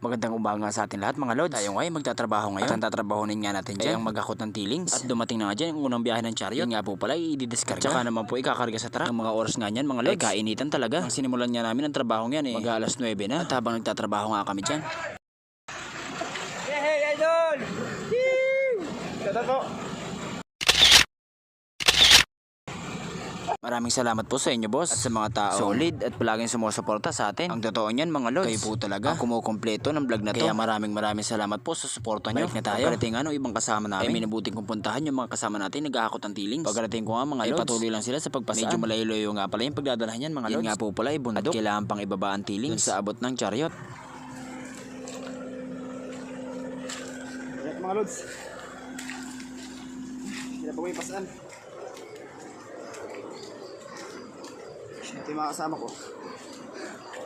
Magandang umaga sa atin lahat mga lods. Tayo ngayon magtatrabaho ngayon. At ang tatrabahonin nga natin dyan, ang mag-akot ng tilings. At dumating na nga dyan yung unang biyahe ng chariot. Yun nga po pala, i-discarga. Tsaka naman po ikakarga sa truck. Ang mga oras nga niyan mga lods, kainitan talaga. Ang sinimulan nga namin ang trabaho yan mag-alas 9 na. At habang nagtatrabaho nga kami dyan. Hey, idol! Shoutout. Maraming salamat po sa inyo boss at sa mga tao solid at palaging sumusuporta sa atin. Ang totoo niyan mga lods, kayo po talaga ang kumukumpleto ng vlog na to. Kaya maraming salamat po sa suporta nyo. Balik na tayo. Pagdating nga ng ibang kasama namin, ay minabuting kong puntahan yung mga kasama natin nag-aakot ng tilings. Pagdating ko nga mga lods, patuloy lang sila sa pagpasaan. Medyo malayo-layo nga pala yung pagdadalhan yan mga lods. Yun nga po pala ay bundok. At kailangan pang ibaba ang tilings dun sa abot ng chariot. Mga lods. Hindi na pa may pasaan. Ito yung mga kasama ko.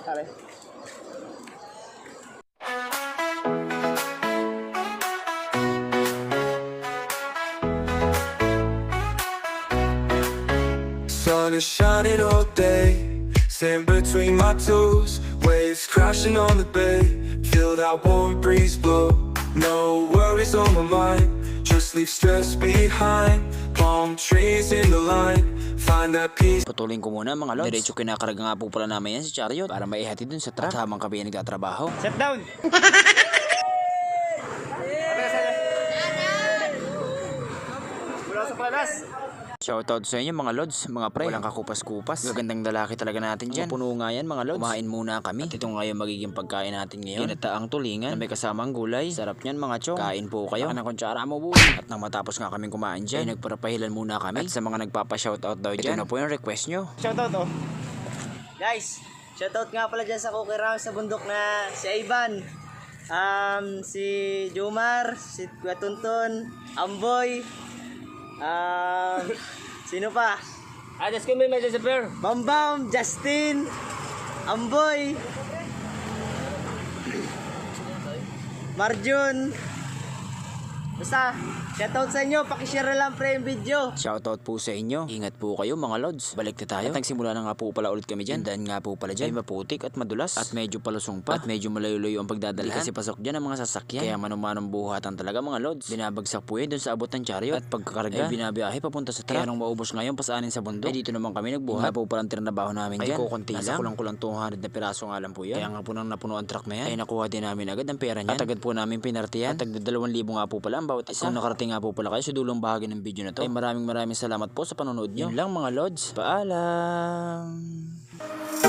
Tara. Sun is shining all day, sand between my toes, waves crashing on the bay, feel that warm breeze blow, no worries on my mind, just leave stress behind, palm trees in the line, find that peace. Putulin ko muna mga lods. Diretso kinakarga nga po pala namin yan si chariot para maihatid dun sa truck. At habang kami nagtatrabaho, Set down! Mula sa palas! shoutout sa inyo mga lods, mga pre. Walang kakupas-kupas. Gagandang lalaki talaga natin dyan. Puno nga yan mga lods. Kumain muna kami. At ito nga yung magiging pagkain natin ngayon. Ginataang tulingan na may kasamang gulay. Sarap niyan mga chong. Kain po kayo. Baka ng kontsara mo buhay. At nang matapos nga kaming kumain dyan, ay nagparapahilan muna kami. At sa mga nagpapa-shoutout daw dyan, ito na po yung request nyo. Shoutout Guys, shoutout nga pala dyan sa Cookie Round sa bundok na si Ivan. Si Jomar, si Kuya Tuntun, Amboy, sino pa? Just give me my disappear. Bambam, Justin, Amboy, Marjun. Basta, shoutout sa inyo, pakishare lang pre yung video. Shoutout po sa inyo. Ingat po kayo mga lods. Balik na tayo. At nagsimula na nga po pala ulit kami dyan. Dahil nga po pala dyan ay maputik at madulas. At medyo palusong pa. At medyo malayo-layo ang pagdadalhan. Kasi pasok dyan ang mga sasakyan. Kaya manumanong buhatan talaga mga lods. Binabagsak po yun dun sa abot ng chariot. At pagkakarga ay binabiyahe papunta sa truck. Kaya nung maubos ngayon pasaanin sa bundok, ay dito naman kami nagbuhat. Nga po pala ang trinabaho namin dyan. Ay kukunti lang. Nasa kulang-kulang 200 na piraso nga lang po yan. Kaya nga po nang napuno ang truck na yan, ay nakuha din namin agad ang pera niyan. At agad po namin pinartiyan. At tagda 2,000 nga po pala ang bawat isa. Kung nakarating nga po pala kayo sa dulong bahagi ng video na to, ay maraming salamat po sa panonood nyo. Yun lang mga lods. Paalam!